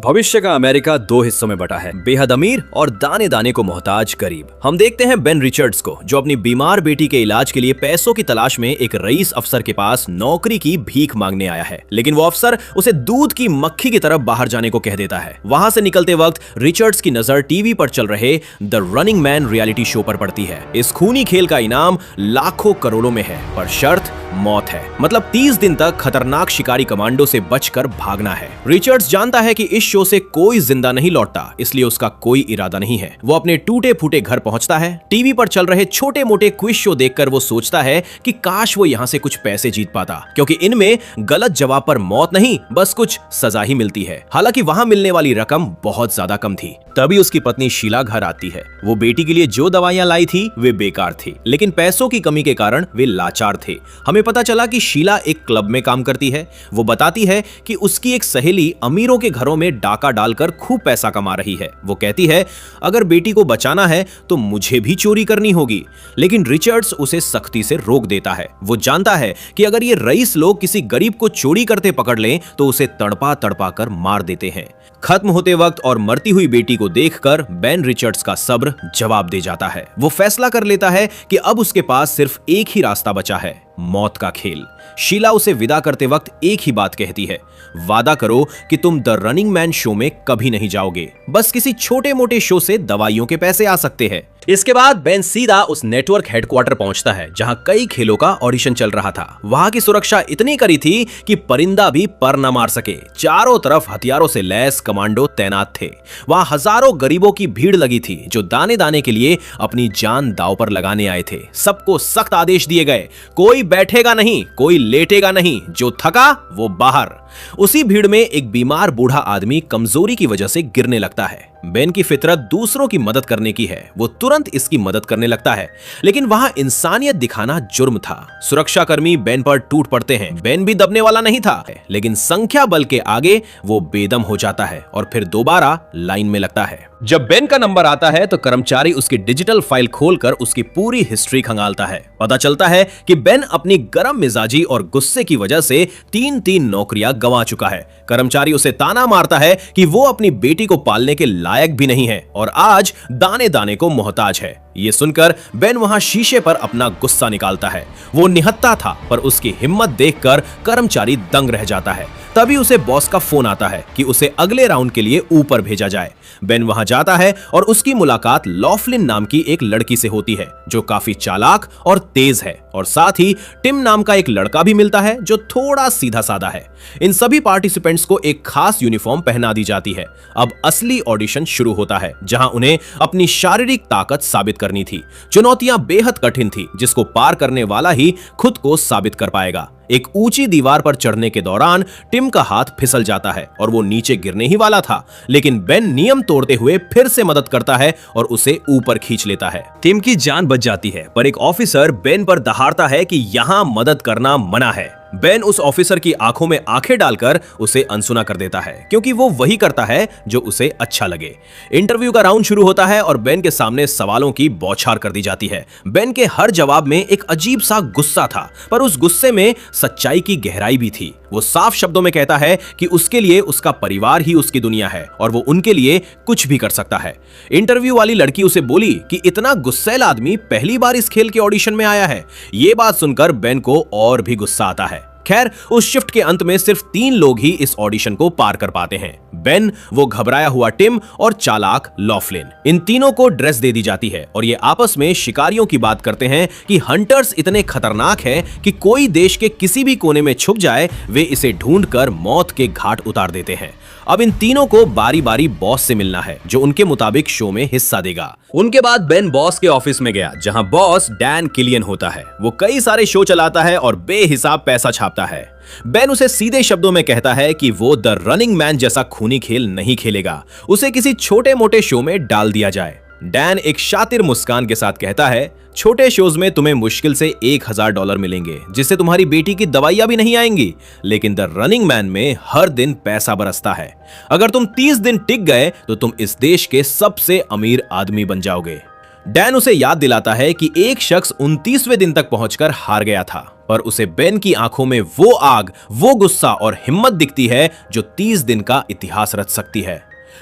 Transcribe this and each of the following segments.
भविष्य का अमेरिका दो हिस्सों में बटा है, बेहद अमीर और दाने दाने को मोहताज गरीब। हम देखते हैं बेन रिचर्ड्स को, जो अपनी बीमार बेटी के इलाज के लिए पैसों की तलाश में एक रईस अफसर के पास नौकरी की भीख मांगने आया है। लेकिन वो अफसर उसे दूध की मक्खी की तरफ बाहर जाने को कह देता है। वहां से निकलते वक्त रिचर्ड्स की नजर टीवी पर चल रहे the running man reality show पर पड़ती है। इस खूनी खेल का इनाम लाखों करोड़ों में है, पर शर्त मौत है। मतलब 30 दिन तक खतरनाक शिकारी कमांडो से बचकर भागना है। रिचर्ड्स जानता है कि इस शो से कोई जिंदा नहीं लौटता, इसलिए उसका कोई इरादा नहीं है। वो अपने टूटे फूटे घर पहुंचता है। टीवी पर चल रहे छोटे मोटे क्विज शो देखकर वो सोचता है कि काश वो यहां से कुछ पैसे जीत पाता, क्योंकि इनमें गलत जवाब पर मौत नहीं, बस कुछ सजा ही मिलती है। हालांकि वहां मिलने वाली रकम बहुत ज्यादा कम थी। तभी उसकी पत्नी शीला घर आती है। वो बेटी के लिए जो दवाइयां लाई थी वे बेकार थी, लेकिन पैसों की कमी के कारण वे लाचार थे। हमें पता चला कि शीला एक क्लब में काम करती है। वो बताती है कि उसकी एक सहेली अमीरों के घरों में डाका डालकर खूब पैसा कमा रही है। वो कहती है, अगर बेटी को बचाना है तो मुझे भी चोरी करनी होगी। लेकिन रिचर्ड्स उसे सख्ती से रोक देता है। वो जानता है कि अगर ये रईस लोग किसी गरीब को चोरी करते पकड़ लें तो उसे तड़पा तड़पा कर मार देते हैं। खत्म होते वक्त और मरती हुई बेटी को देखकर बेन रिचर्ड्स का सब्र जवाब दे जाता है। वो फैसला कर लेता है कि अब उसके पास सिर्फ एक ही रास्ता बचा है, मौत का खेल। शीला उसे विदा करते वक्त एक ही बात कहती है, वादा करो कि तुम द रनिंग मैन शो में कभी नहीं जाओगे। बस किसी छोटे मोटे शो से दवाइयों के पैसे आ सकते हैं। इसके बाद बेन सीधा उस नेटवर्क हेडक्वार्टर पहुंचता है, जहां कई खेलों का ऑडिशन चल रहा था। वहां की सुरक्षा इतनी कड़ी थी कि परिंदा भी पर न मार सके। चारों तरफ हथियारों से लैस कमांडो तैनात थे। वहां हजारों गरीबों की भीड़ लगी थी, जो दाने दाने के लिए अपनी जान दांव पर लगाने आए थे। सबको सख्त आदेश दिए गए, कोई बैठेगा नहीं, कोई लेटेगा नहीं, जो थका वो बाहर। उसी भीड़ में एक बीमार बूढ़ा आदमी कमजोरी की वजह से गिरने लगता है। बेन की फितरत दूसरों की मदद करने की है। वो तुरंत इसकी मदद करने लगता है, लेकिन वहां इंसानियत दिखाना जुर्म था। सुरक्षाकर्मी बेन पर टूट पड़ते हैं। बेन भी दबने वाला नहीं था, लेकिन संख्या बल के आगे वो बेदम हो जाता है और फिर दोबारा लाइन में लगता है। जब बेन का नंबर आता है तो कर्मचारी उसकी डिजिटल फाइल खोलकर उसकी पूरी हिस्ट्री खंगालता है। पता चलता है कि बेन अपनी गर्म मिजाजी और गुस्से की वजह से 3 नौकरियां गंवा चुका है। कर्मचारी उसे ताना मारता है कि वो अपनी बेटी को पालने के लायक भी नहीं है और आज दाने दाने को मोहताज है। ये सुनकर बेन वहां शीशे पर अपना गुस्सा निकालता है। वो निहत्था था, पर उसकी हिम्मत देखकर कर्मचारी दंग रह जाता है। तभी उसे बॉस का फोन आता है कि उसे अगले राउंड के लिए ऊपर भेजा जाए। बेन वहां जाता है और उसकी मुलाकात लॉफ्लिन नाम की एक लड़की से होती है, जो काफी चालाक और तेज है। और साथ ही टिम नाम का एक लड़का भी मिलता है, जो थोड़ा सीधा साधा है। इन सभी पार्टिसिपेंट्स को एक खास यूनिफॉर्म पहना दी जाती है। अब असली ऑडिशन शुरू होता है, जहां उन्हें अपनी शारीरिक ताकत साबित करनी थी। चुनौतियां बेहद कठिन थी, जिसको पार करने वाला ही खुद को साबित कर पाएगा। एक ऊंची दीवार पर चढ़ने के दौरान टिम का हाथ फिसल जाता है और वो नीचे गिरने ही वाला था, लेकिन बेन नियम तोड़ते हुए फिर से मदद करता है और उसे ऊपर खींच लेता है। टिम की जान बच जाती है, पर एक ऑफिसर बेन पर दहाड़ता है कि यहां मदद करना मना है। बेन उस ऑफिसर की आंखों में आंखें डालकर उसे अनसुना कर देता है, क्योंकि वो वही करता है जो उसे अच्छा लगे। इंटरव्यू का राउंड शुरू होता है और बेन के सामने सवालों की बौछार कर दी जाती है। बेन के हर जवाब में एक अजीब सा गुस्सा था, पर उस गुस्से में सच्चाई की गहराई भी थी। वो साफ शब्दों में कहता है कि उसके लिए उसका परिवार ही उसकी दुनिया है और वो उनके लिए कुछ भी कर सकता है। इंटरव्यू वाली लड़की उसे बोली कि इतना गुस्सैल आदमी पहली बार इस खेल के ऑडिशन में आया है। ये बात सुनकर बेन को और भी गुस्सा आता है। खैर, उस शिफ्ट के अंत में सिर्फ 3 लोग ही इस ऑडिशन को पार कर पाते हैं, बेन, वो घबराया हुआ टिम और चालाक लॉफ्लिन। इन तीनों को ड्रेस दे दी जाती है और ये आपस में शिकारियों की बात करते हैं कि हंटर्स इतने खतरनाक हैं कि कोई देश के किसी भी कोने में छुप जाए, वे इसे ढूंढकर मौत के घाट उतार देते हैं। अब इन तीनों को बारी बारी बॉस से मिलना है, जो उनके मुताबिक शो में हिस्सा देगा। उनके बाद बेन बॉस के ऑफिस में गया, जहां बॉस डैन किलियन होता है। वो कई सारे शो चलाता है और बेहिसाब पैसा छापता है। बेन उसे सीधे शब्दों में कहता है कि वो द रनिंग मैन जैसा खूनी खेल नहीं खेलेगा, उसे किसी छोटे मोटे शो में डाल दिया जाए। डैन एक शातिर मुस्कान के साथ कहता है, छोटे शोज में तुम्हें मुश्किल से $1000 मिलेंगे, जिससे तुम्हारी बेटी की दवाइयां भी नहीं आएंगी, लेकिन द रनिंग मैन में हर दिन पैसा बरसता है। अगर तुम 30 दिन टिक गए तो तुम इस देश के सबसे अमीर आदमी बन जाओगे। डैन उसे याद दिलाता है कि एक शख्स 29वें दिन तक पहुंचकर हार गया था, पर उसे बेन की आंखों में वो आग, वो गुस्सा और हिम्मत दिखती है जो 30 दिन का इतिहास रच सकती है।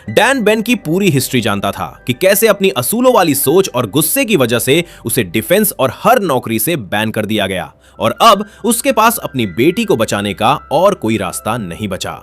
डैन बेन की पूरी हिस्ट्री जानता था कि कैसे अपनी असूलों वाली सोच और गुस्से की वजह से उसे डिफेंस और हर नौकरी से बैन कर दिया गया, और अब उसके पास अपनी बेटी को बचाने का और कोई रास्ता नहीं बचा।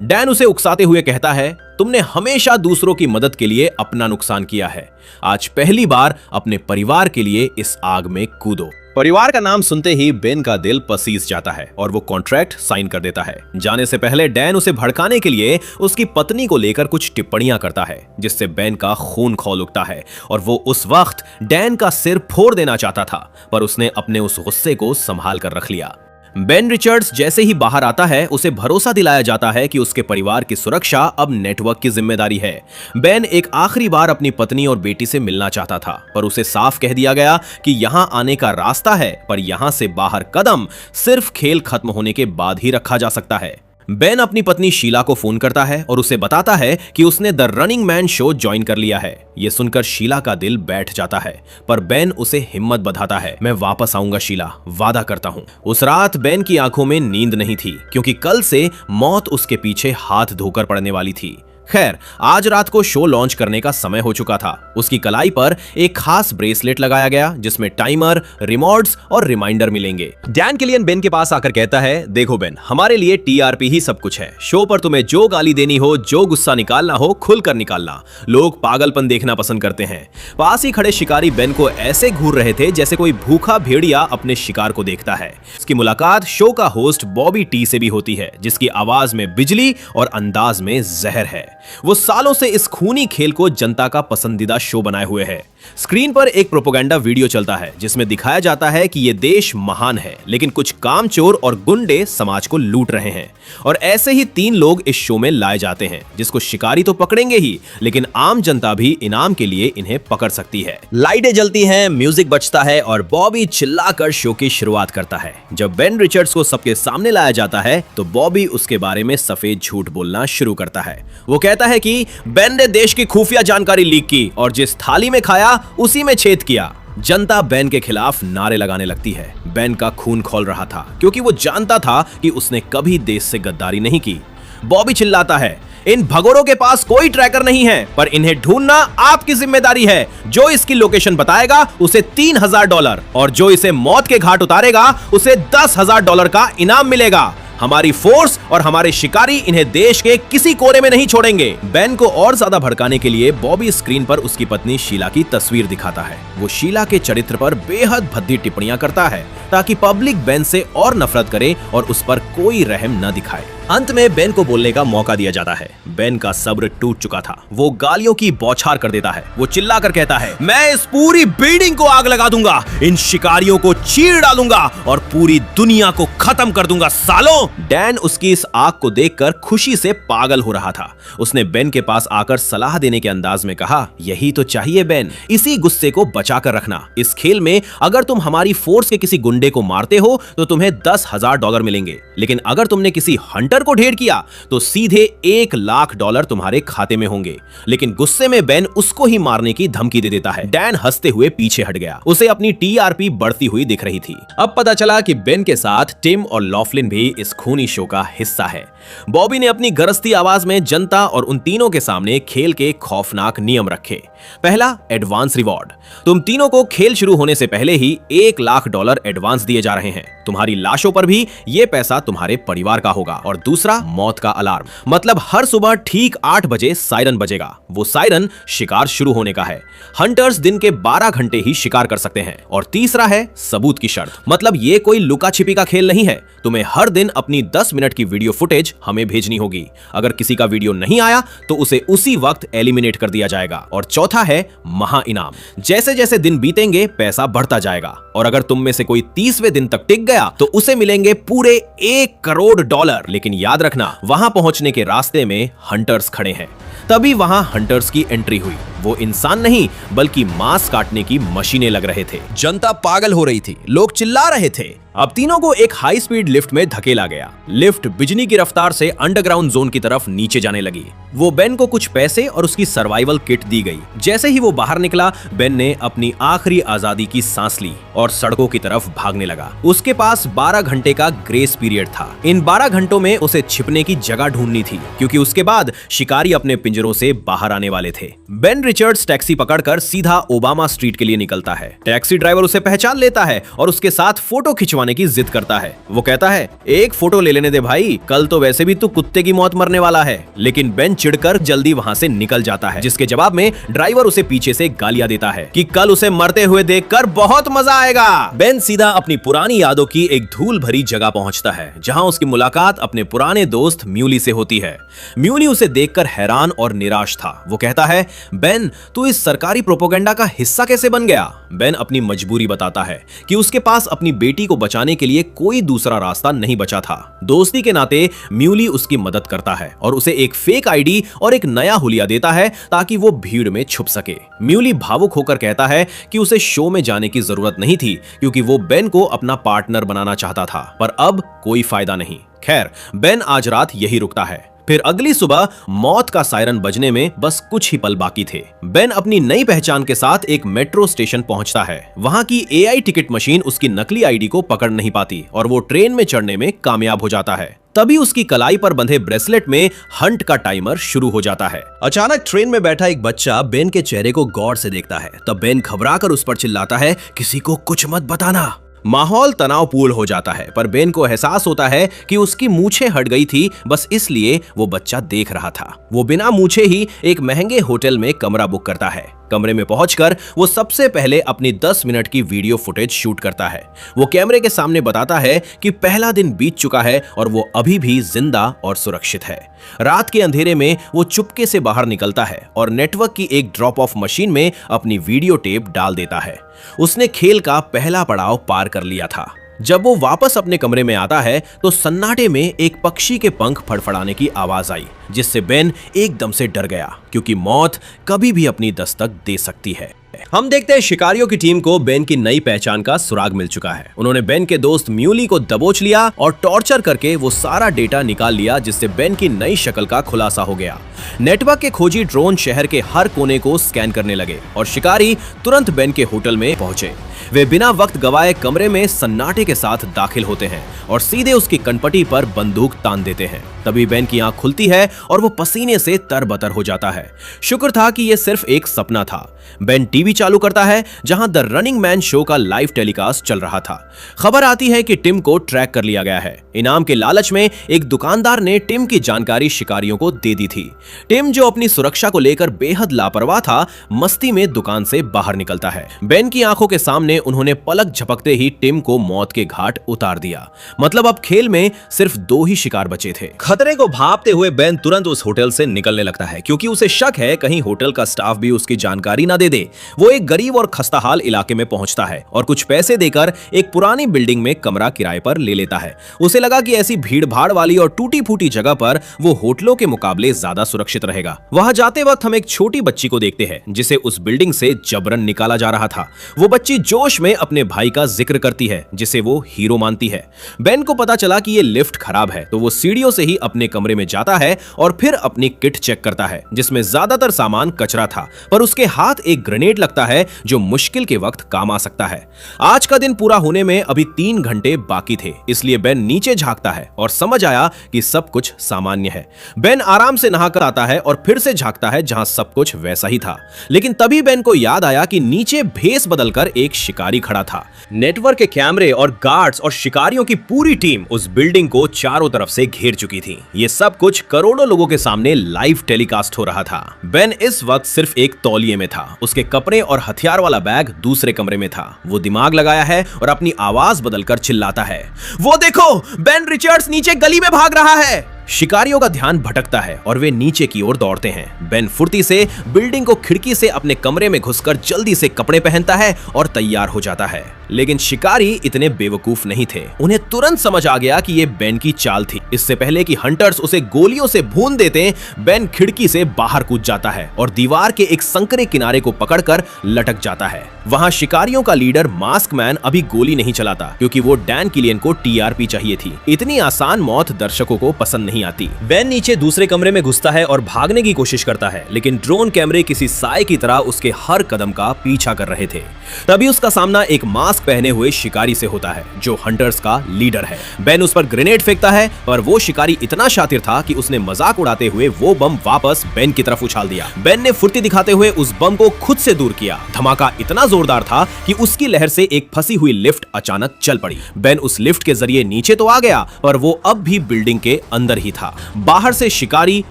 डैन उसे उकसाते हुए कहता है, तुमने हमेशा दूसरों की मदद के लिए अपना नुकसान किया है, आज पहली बार अपने परिवार के लिए इस आग में कूदो। परिवार का नाम सुनते ही बेन का दिल पसीज जाता है और वो कॉन्ट्रैक्ट साइन कर देता है। जाने से पहले डैन उसे भड़काने के लिए उसकी पत्नी को लेकर कुछ टिप्पणियां करता है, जिससे बेन का खून खौल उठता है और वो उस वक्त डैन का सिर फोड़ देना चाहता था, पर उसने अपने उस गुस्से को संभाल कर रख लिया। बेन रिचर्ड्स जैसे ही बाहर आता है, उसे भरोसा दिलाया जाता है कि उसके परिवार की सुरक्षा अब नेटवर्क की जिम्मेदारी है। बेन एक आखिरी बार अपनी पत्नी और बेटी से मिलना चाहता था, पर उसे साफ कह दिया गया कि यहां आने का रास्ता है, पर यहां से बाहर कदम सिर्फ खेल खत्म होने के बाद ही रखा जा सकता है। बेन अपनी पत्नी शीला को फोन करता है और उसे बताता है कि उसने the running man show join कर लिया है। यह सुनकर शीला का दिल बैठ जाता है, पर बेन उसे हिम्मत बंधाता है, मैं वापस आऊंगा शीला, वादा करता हूं। उस रात बेन की आंखों में नींद नहीं थी, क्योंकि कल से मौत उसके पीछे हाथ धोकर पड़ने वाली थी। खैर, आज रात को शो लॉन्च करने का समय हो चुका था। उसकी कलाई पर एक खास ब्रेसलेट लगाया गया, जिसमें टाइमर, रिमोट्स और रिमाइंडर मिलेंगे। डैन किलियन बेन के पास आकर कहता है, देखो बेन, हमारे लिए टीआरपी ही सब कुछ है। शो पर तुम्हें जो गाली देनी हो, जो गुस्सा निकालना हो, खुलकर निकालना। लोग पागलपन देखना पसंद करते हैं। पास ही खड़े शिकारी बेन को ऐसे घूर रहे थे जैसे कोई भूखा भेड़िया अपने शिकार को देखता है। इसकी मुलाकात शो का होस्ट बॉबी टी से भी होती है, जिसकी आवाज में बिजली और अंदाज में जहर है। वो सालों से इस खूनी खेल को जनता का पसंदीदा शो बनाए हुए है। स्क्रीन पर एक प्रोपेगेंडा वीडियो चलता है, जिसमें दिखाया जाता है कि ये देश महान है, लेकिन कुछ कामचोर और गुंडे समाज को लूट रहे हैं। और ऐसे ही 3 लोग इस शो में लाए जाते हैं, जिसको शिकारी तो पकड़ेंगे ही, लेकिन आम जनता भी इनाम के लिए इन्हें पकड़ सकती है। लाइटें जलती हैं, म्यूजिक बजता है और बॉबी चिल्लाकर शो की शुरुआत करता है। जब बेन रिचर्ड्स को सबके सामने लाया जाता है, तो बॉबी उसके बारे में सफेद झूठ बोलना शुरू करता है। वो कहता है कि बेन ने देश की खुफिया जानकारी लीक की और जिस थाली में खाया उसी में छेद किया। जनता बेन के खिलाफ नारे लगाने लगती है। बेन का खून खौल रहा था, क्योंकि वो जानता था कि उसने कभी देश से गद्दारी नहीं की। बॉबी चिल्लाता है, इन भगोड़ों के पास कोई ट्रैकर नहीं है, पर इन्हें ढूंढना आपकी जिम्मेदारी है। जो इसकी लोकेशन बताएगा उसे $3000 और जो इसे मौत के घाट उतारेगा उसे $10,000 का इनाम मिलेगा। हमारी फोर्स और हमारे शिकारी इन्हें देश के किसी कोने में नहीं छोड़ेंगे। बेन को और ज्यादा भड़काने के लिए बॉबी स्क्रीन पर उसकी पत्नी शीला की तस्वीर दिखाता है। वो शीला के चरित्र पर बेहद भद्दी टिप्पणियां करता है, ताकि पब्लिक बेन से और नफरत करे और उस पर कोई रहम न दिखाए। अंत में बेन को बोलने का मौका दिया जाता है। बेन का सब्र टूट चुका था। वो गालियों की बौछार कर देता है। वो चिल्लाकर कहता है, मैं इस पूरी बिल्डिंग को आग लगा दूंगा, इन शिकारियों को चीर डालूंगा और पूरी दुनिया को खत्म कर दूंगा सालों। डैन उसकी इस आग को देखकर खुशी से पागल हो रहा था। उसने बेन के पास आकर सलाह देने के अंदाज में कहा, यही तो चाहिए बेन, इसी गुस्से को बचा कर रखना। इस खेल में अगर तुम हमारी फोर्स के किसी गुंडे को मारते हो तो तुम्हें $10,000 मिलेंगे, लेकिन अगर तुमने किसी हंटर को ढेर किया तो सीधे $1,00,000 तुम्हारे खाते में होंगे। लेकिन गुस्से में बेन उसको ही मारने की धमकी दे देता है। डैन हंसते हुए पीछे हट गया। उसे अपनी टीआरपी बढ़ती हुई दिख रही थी। अब पता चला कि बेन के साथ टिम और लॉफलिन भी इस खूनी शो का हिस्सा है। बॉबी ने अपनी गरजती आवाज में जनता और उन तीनों के सामने खेल के खौफनाक नियम रखे। पहला, एडवांस रिवॉर्ड। तुम तीनों को खेल शुरू होने से पहले ही $1,00,000 एडवांस दिए जा रहे हैं। तुम्हारी लाशों पर भी ये पैसा तुम्हारे परिवार का होगा। और दूसरा, मौत का अलार्म, मतलब हर सुबह ठीक 8 बजे सायरन बजेगा। वो सायरन शिकार शुरू होने का है। हंटर्स दिन के 12 घंटे ही शिकार कर सकते हैं। और तीसरा है सबूत की शर्त, मतलब ये कोई लुका छिपी का खेल नहीं है। तुम्हें हर दिन अपनी 10 मिनट की वीडियो फुटेज हमें भेजनी होगी। अगर किसी का वीडियो नहीं आया तो उसे उसी वक्त एलिमिनेट कर दिया जाएगा। और चौथा है महा इनाम। जैसे जैसे दिन बीतेंगे पैसा बढ़ता जाएगा, और अगर तुम में से कोई 30वें दिन तक टिक गया तो उसे मिलेंगे पूरे $1,00,000। लेकिन याद रखना, वहां पहुंचने के रास्ते में हंटर्स खड़े हैं। तभी वहां हंटर्स की एंट्री हुई। वो इंसान नहीं बल्कि मांस काटने की मशीनें लग रहे थे। जनता पागल हो रही थी, लोग चिल्ला रहे थे। अब तीनों को एक हाई स्पीड लिफ्ट में धकेला गया। लिफ्ट बिजली की रफ्तार से अंडरग्राउंड जोन की तरफ नीचे जाने लगी। वो बेन को कुछ पैसे और उसकी सर्वाइवल किट दी गई। जैसे ही वो बाहर निकला, बेन ने अपनी आखिरी आजादी की सांस ली और सड़कों की तरफ भागने लगा। उसके पास 12 घंटे का ग्रेस पीरियड था। इन 12 घंटों में उसे छिपने की जगह ढूंढनी थी, क्योंकि उसके बाद शिकारी अपने पिंजरों से बाहर आने वाले थे। बेन रिचर्ड्स टैक्सी पकड़कर सीधा ओबामा स्ट्रीट के लिए निकलता है। टैक्सी ड्राइवर उसे पहचान लेता है और उसके साथ फोटो खिंचवाने की जिद करता है। वो कहता है, एक फोटो ले लेने दे भाई, कल तो वैसे भी तू कुत्ते की मौत मरने वाला है। लेकिन बेन चिढ़कर जल्दी वहां से निकल जाता है, जिसके जवाब में ड्राइवर उसे पीछे से गालियां देता है कि कल उसे मरते हुए देखकर बहुत मजा आएगा। बेन सीधा अपनी पुरानी यादों की एक धूल भरी जगह पहुंचता है, जहां उसकी मुलाकात अपने पुराने दोस्त म्यूली से होती है। म्यूली उसे देखकर हैरान और निराश था। वो कहता है, बेन, तू इस सरकारी प्रोपेगेंडा का हिस्सा कैसे बन गया? बेन अपनी मजबूरी बताता है कि उसके पास अपनी बेटी को बचाने के लिए कोई दूसरा रास्ता नहीं बचा था। दोस्ती के नाते म्यूली उसकी मदद करता है और उसे एक फेक आईडी और एक नया हुलिया देता है ताकि वो भीड़ में छुप सके। म्यूली भावुक होकर कहता है कि उसे शो में जाने की जरूरत नहीं थी, क्योंकि वो बेन को अपना पार्टनर बनाना चाहता था, पर अब कोई फायदा नहीं। खैर, बेन आज रात यही रुकता है। फिर अगली सुबह मौत का सायरन बजने में बस कुछ ही पल बाकी थे। बेन अपनी नई पहचान के साथ एक मेट्रो स्टेशन पहुंचता है। वहां की एआई टिकट मशीन उसकी नकली आईडी को पकड़ नहीं पाती और वो ट्रेन में चढ़ने में कामयाब हो जाता है। तभी उसकी कलाई पर बंधे ब्रेसलेट में हंट का टाइमर शुरू हो जाता है। अचानक ट्रेन में बैठा एक बच्चा बेन के चेहरे को गौर से देखता है। तब बेन घबराकर उस पर चिल्लाता है, किसी को कुछ मत बताना। माहौल तनावपूर्ण हो जाता है, पर बेन को एहसास होता है कि उसकी मूछें हट गई थी, बस इसलिए वो बच्चा देख रहा था। वो बिना मूछे ही एक महंगे होटल में कमरा बुक करता है। कमरे में पहुंचकर वो सबसे पहले अपनी 10 मिनट की वीडियो फुटेज शूट करता है। वो कैमरे के सामने बताता है कि पहला दिन बीत चुका है और वो अभी भी जिंदा और सुरक्षित है। रात के अंधेरे में वो चुपके से बाहर निकलता है और नेटवर्क की एक ड्रॉप ऑफ मशीन में अपनी वीडियो टेप डाल देता है। उसने खेल का पहला पड़ाव पार कर लिया था। जब वो वापस अपने कमरे में आता है तो सन्नाटे में एक पक्षी के पंख फड़फड़ाने की आवाज आई, जिससे बेन एकदम से डर गया, क्योंकि मौत कभी भी अपनी दस्तक दे सकती है। हम देखते हैं शिकारियों की टीम को बेन की नई पहचान का सुराग मिल चुका है। उन्होंने बेन के दोस्त म्यूली को दबोच लिया और टॉर्चर करके वो सारा डेटा निकाल लिया, जिससे बेन की नई शक्ल का खुलासा हो गया। नेटवर्क के खोजी ड्रोन शहर के हर कोने को स्कैन करने लगे और शिकारी तुरंत बेन के होटल में पहुंचे। वे बिना वक्त गवाए कमरे में सन्नाटे के साथ दाखिल होते हैं और सीधे उसकी कनपटी पर बंदूक तान देते हैं। तभी बेन की आंख खुलती है और वो पसीने से तरबतर हो जाता है। शुक्र था कि यह सिर्फ एक सपना था। बेन टीवी चालू करता है, जहां द रनिंग मैन शो का लाइव टेलीकास्ट चल रहा था। खबर आती है कि टिम को ट्रैक कर लिया गया है। इनाम के लालच में एक दुकानदार ने टिम की जानकारी शिकारियों को दे दी थी। टिम, जो अपनी सुरक्षा को लेकर बेहद लापरवाह था, मस्ती में दुकान से बाहर निकलता है। बेन की आंखों के सामने उन्होंने पलक झपकते ही टिम को मौत के घाट उतार दिया। मतलब अब खेल में सिर्फ 2 ही शिकार बचे थे। खतरे को भांपते हुए बेन तुरंत उस होटल से निकलने लगता है, क्योंकि उसे शक है कहीं होटल का स्टाफ भी उसकी जानकारी ना दे दे। वो एक गरीब और खस्ताहाल इलाके में पहुंचता है और कुछ पैसे देकर एक पुरानी बिल्डिंग में कमरा किराए पर ले लेता है। उसे लगा कि ऐसी भीड़ भाड़ वाली और टूटी फूटी जगह पर वो होटलों के मुकाबले ज्यादा सुरक्षित रहेगा। वहां जाते वक्त हम एक छोटी बच्ची को देखते हैं, जिसे उस बिल्डिंग से जबरन निकाला जा रहा था। वो बच्ची जोश में अपने भाई का जिक्र करती है, जिसे वो हीरो मानती है। बेन को पता चला कि ये लिफ्ट खराब है, तो वो सीढ़ियों से ही अपने कमरे में जाता है और फिर अपनी किट चेक करता है, जिसमें ज्यादातर सामान कचरा था, पर उसके हाथ एक ग्रेनेड लगता है जो मुश्किल के वक्त काम आ सकता है। आज का दिन पूरा होने में अभी 3 घंटे बाकी थे, इसलिए बेन नीचे झांकता है और समझ आया कि सब कुछ सामान्य है। बेन आराम से नहाकर आता है और फिर से झांकता है, जहां सब कुछ वैसा ही था। लेकिन तभी बेन को याद आया कि नीचे भेस बदलकर एक शिकारी खड़ा था। नेटवर्क के कैमरे और गार्ड्स और शिकारियों की पूरी टीम उस बिल्डिंग को चारों तरफ से घेर चुकी थी। ये सब कुछ करोड़ों लोगों के सामने लाइव टेलीकास्ट हो रहा था। बेन इस वक्त सिर्फ एक तौलिए में था। उसके कपड़े और हथियार वाला बैग दूसरे कमरे में था। वो दिमाग लगाया है और अपनी आवाज बदलकर चिल्लाता है, वो देखो, बेन रिचर्ड्स नीचे गली में भाग रहा है। शिकारियों का ध्यान भटकता है और वे नीचे की ओर दौड़ते हैं। बेन फुर्ती से बिल्डिंग को खिड़की से अपने कमरे में घुसकर जल्दी से कपड़े पहनता है और तैयार हो जाता है। लेकिन शिकारी इतने बेवकूफ नहीं थे। उन्हें तुरंत समझ आ गया कि ये बेन की चाल थी। इससे पहले कि हंटर्स उसे गोलियों से भून देते, बेन खिड़की से बाहर कूद जाता है और दीवार के एक संकरे किनारे को पकड़कर लटक जाता है। वहां शिकारियों का लीडर मास्क मैन अभी गोली नहीं चलाता, क्योंकि वो डैन किलियन को टीआरपी चाहिए थी। इतनी आसान मौत दर्शकों को पसंद नहीं आती। बेन नीचे दूसरे कमरे में घुसता है और भागने की कोशिश करता है, लेकिन ड्रोन कैमरे किसी साए की तरह उसके हर कदम का पीछा कर रहे थे। तभी उसका सामना एक मास्क पहने हुए शिकारी से होता है, जो हंटर्स का लीडर है। बेन उस पर ग्रेनेड फेंकता है, पर वो शिकारी इतना शातिर था कि उसने मजाक उड़ाते हुए वो बम वापस बेन की तरफ उछाल दिया। बेन ने फुर्ती दिखाते हुए उस बम को खुद से दूर किया। धमाका इतना जोरदार था कि उसकी लहर से एक फंसी हुई लिफ्ट अचानक चल पड़ी। बेन उस लिफ्ट के जरिए नीचे तो आ गया, पर वो अब भी बिल्डिंग के अंदर ही था। बाहर से शिकारी,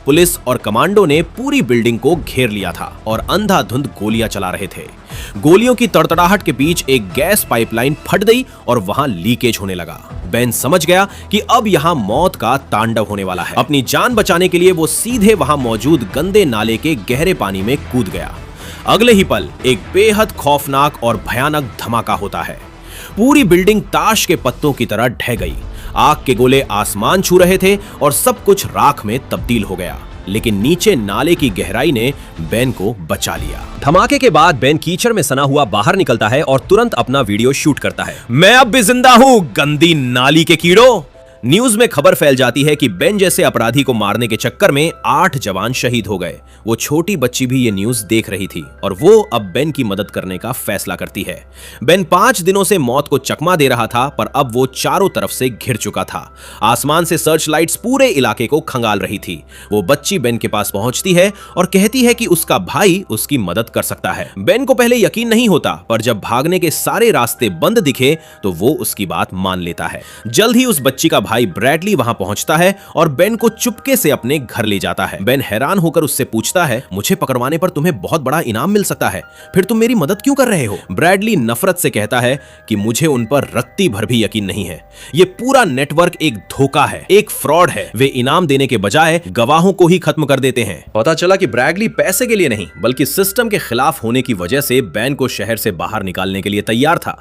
पुलिस और कमांडो ने पूरी बिल्डिंग को घेर लिया था और अंधाधुंध गोलियां चला रहे थे। गोलियों की तड़तड़ाहट के बीच एक गैस पाइपलाइन फट गई और वहां लीकेज होने लगा। बेन समझ गया कि अब यहां मौत का तांडव होने वाला है। अपनी जान बचाने के लिए वो सीधे वहां मौजूद गंदे नाले के गहरे पानी में कूद गया। अगले ही पल एक बेहद खौफनाक और भयानक धमाका होता है। पूरी बिल्डिंग ताश के पत्तों की तरह ढह गई। आग के गोले आसमान छू रहे थे और सब कुछ राख में तब्दील हो गया, लेकिन नीचे नाले की गहराई ने बेन को बचा लिया। धमाके के बाद बेन कीचड़ में सना हुआ बाहर निकलता है और तुरंत अपना वीडियो शूट करता है। मैं अब भी जिंदा हूं, गंदी नाली के कीड़ों। न्यूज में खबर फैल जाती है कि बेन जैसे अपराधी को मारने के चक्कर में 8 जवान शहीद हो गए। वो छोटी बच्ची भी ये न्यूज देख रही थी और वो अब बेन की मदद करने का फैसला करती है। बेन 5 दिनों से मौत को चकमा दे रहा था, पर अब वो चारों तरफ से घिर चुका था। आसमान से सर्च लाइट्स पूरे इलाके को खंगाल रही थी। वो बच्ची बेन के पास पहुंचती है और कहती है कि उसका भाई उसकी मदद कर सकता है। बेन को पहले यकीन नहीं होता, पर जब भागने के सारे रास्ते बंद दिखे तो वो उसकी बात मान लेता है। जल्द ही उस बच्ची का भाई ब्रैडली वहां पहुंचता है और बेन को चुपके से अपने घर ले जाता है। बेन हैरान होकर उससे पूछता है, मुझे पकड़वाने पर तुम्हें बहुत बड़ा इनाम मिल सकता है, फिर तुम मेरी मदद क्यों कर रहे हो? ब्रैडली नफरत से कहता है कि मुझे उन पर रत्ती भर भी यकीन नहीं है। ये पूरा नेटवर्क एक धोखा है, एक फ्रॉड है। वे इनाम देने के बजाय गवाहों को ही खत्म कर देते हैं। पता चला कि ब्रैडली पैसे के लिए नहीं, बल्कि सिस्टम के खिलाफ होने की वजह से बेन को शहर से बाहर निकालने के लिए तैयार था।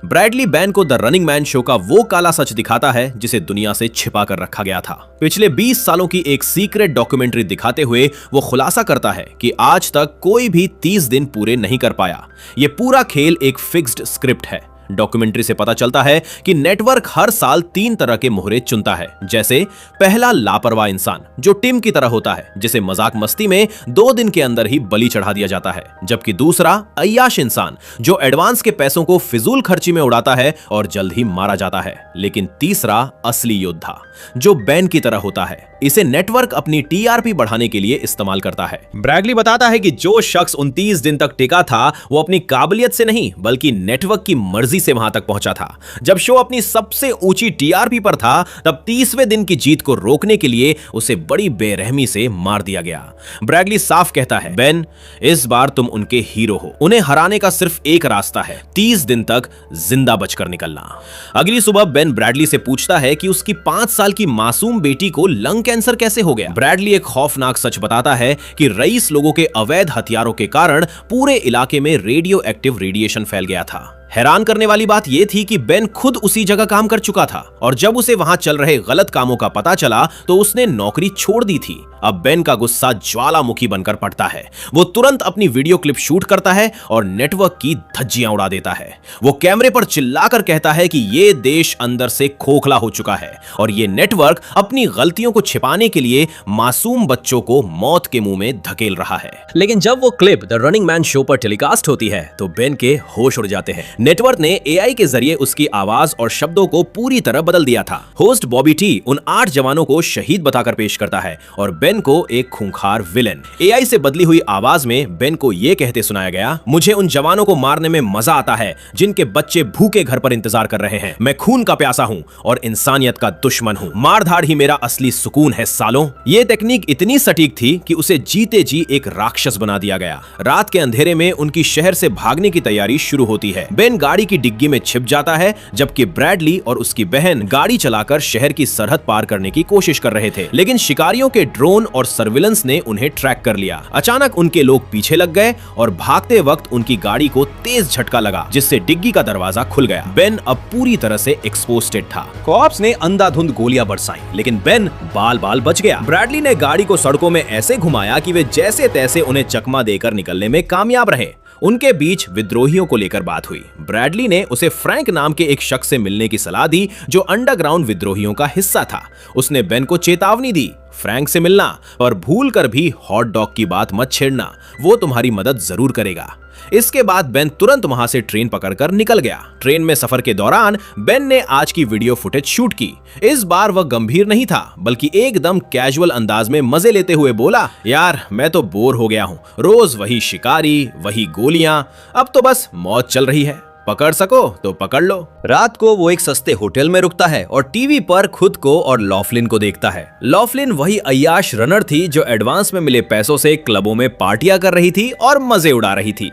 ब्रैडली बेन को द रनिंग मैन शो का वो काला सच दिखाता है जिसे दुनिया से छिपा कर रखा गया था। पिछले 20 सालों की एक सीक्रेट डॉक्यूमेंट्री दिखाते हुए वो खुलासा करता है कि आज तक कोई भी 30 दिन पूरे नहीं कर पाया। ये पूरा खेल एक फिक्स्ड स्क्रिप्ट है। डॉक्यूमेंट्री से पता चलता है कि नेटवर्क हर साल 3 तरह के मोहरे चुनता है। जैसे पहला, लापरवाह इंसान जो टिम की तरह होता है, जिसे मजाक मस्ती में 2 दिन के अंदर ही बलि चढ़ा दिया जाता है। जबकि दूसरा, अय्याश इंसान जो एडवांस के पैसों को फिजूल खर्ची में उड़ाता है और जल्द ही मारा जाता है। लेकिन तीसरा, असली योद्धा जो बेन की तरह होता है। इसे नेटवर्क अपनी टीआरपी बढ़ाने के लिए इस्तेमाल करता है। ब्रैडली बताता है कि जो शख्स 29 दिन तक टिका था वो अपनी काबिलियत से नहीं, बल्कि नेटवर्क की मर्जी से वहां तक पहुंचा था। जब शो अपनी सबसे ऊंची टीआरपी पर था, तब 30वें दिन की जीत को रोकने के लिए उसे बड़ी बेरहमी से मार दिया गया। ब्रैडली साफ कहता है, बेन, इस बार तुम उनके हीरो हो। उन्हें हराने का सिर्फ एक रास्ता है, 30 दिन तक जिंदा बचकर निकलना। अगली सुबह बेन ब्रैडली से पूछता है कि उसकी 5 साल की मासूम बेटी को लंग कैंसर कैसे हो गया। ब्रैडली एक खौफनाक सच बताता है कि रईस लोगों के अवैध हथियारों के कारण पूरे इलाके में रेडियो एक्टिव रेडिएशन फैल गया था। हैरान करने वाली बात यह थी कि बेन खुद उसी जगह काम कर चुका था और जब उसे वहां चल रहे गलत कामों का पता चला तो उसने नौकरी छोड़ दी थी। अब बेन का गुस्सा ज्वालामुखी बनकर पड़ता है। वो तुरंत अपनी वीडियो क्लिप शूट करता है और नेटवर्क की धज्जियां उड़ा देता है। वो कैमरे पर चिल्लाकर कहता है कि ये देश अंदर से खोखला हो चुका है और ये नेटवर्क अपनी गलतियों को छिपाने के लिए मासूम बच्चों को मौत के मुंह में धकेल रहा है। लेकिन जब वो clip the running man show पर टेलीकास्ट होती है तो बेन के होश उड़ जाते हैं। नेटवर्क ने एआई के जरिए उसकी आवाज और शब्दों को पूरी तरह बदल दिया था। होस्ट बॉबी टी उन 8 जवानों को शहीद बताकर पेश करता है और बेन को एक खूंखार विलेन। एआई से बदली हुई आवाज में बेन को यह कहते सुनाया गया, मुझे उन जवानों को मारने में मजा आता है जिनके बच्चे भूखे घर पर इंतजार कर रहे हैं। मैं खून का प्यासा हूं और इंसानियत का दुश्मन हूं। मारधाड़ ही मेरा असली सुकून है सालों। ये टेक्निक इतनी सटीक थी कि उसे जीते जी एक राक्षस बना दिया गया। रात के अंधेरे में उनकी शहर से भागने की तैयारी शुरू होती है। बेन बेन गाड़ी की डिग्गी में छिप जाता है, जबकि ब्रैडली और उसकी बहन गाड़ी चलाकर शहर की सरहद पार करने की कोशिश कर रहे थे, लेकिन शिकारियों के ड्रोन और सर्विलेंस ने उन्हें ट्रैक कर लिया। अचानक उनके लोग पीछे लग गए और भागते वक्त उनकी गाड़ी को तेज झटका लगा, जिससे डिग्गी का दरवाजा खुल गया। बेन अब पूरी तरह से एक्सपोज्ड था। कॉप्स ने अंधाधुंध गोलियां बरसाई, लेकिन बेन बाल बाल बच गया। ब्रैडली ने गाड़ी को सड़कों में ऐसे घुमाया कि वे जैसे तैसे उन्हें चकमा देकर निकलने में कामयाब रहे। उनके बीच विद्रोहियों को लेकर बात हुई। ब्रैडली ने उसे फ्रैंक नाम के एक शख्स से मिलने की सलाह दी, जो अंडरग्राउंड विद्रोहियों का हिस्सा था। उसने बेन को चेतावनी दी, फ्रैंक से मिलना और भूल कर भी हॉट डॉग की बात मत छेड़ना, वो तुम्हारी मदद जरूर करेगा। इसके बाद बेन तुरंत वहां से ट्रेन पकड़कर निकल गया। ट्रेन में सफर के दौरान बेन ने आज की वीडियो फुटेज शूट की। इस बार वह गंभीर नहीं था, बल्कि एकदम कैजुअल अंदाज में मजे लेते हुए बोला, यार मैं तो बोर हो गया हूं, रोज वही शिकारी, वही गोलियां, अब तो बस मौत चल रही है, पकड़ सको तो पकड़ लो। रात को वो एक सस्ते होटल में रुकता है और टीवी पर खुद को और लॉफलिन को देखता है। लॉफलिन वही अय्याश रनर थी जो एडवांस में मिले पैसों से क्लबों में पार्टियां कर रही थी और मजे उड़ा रही थी।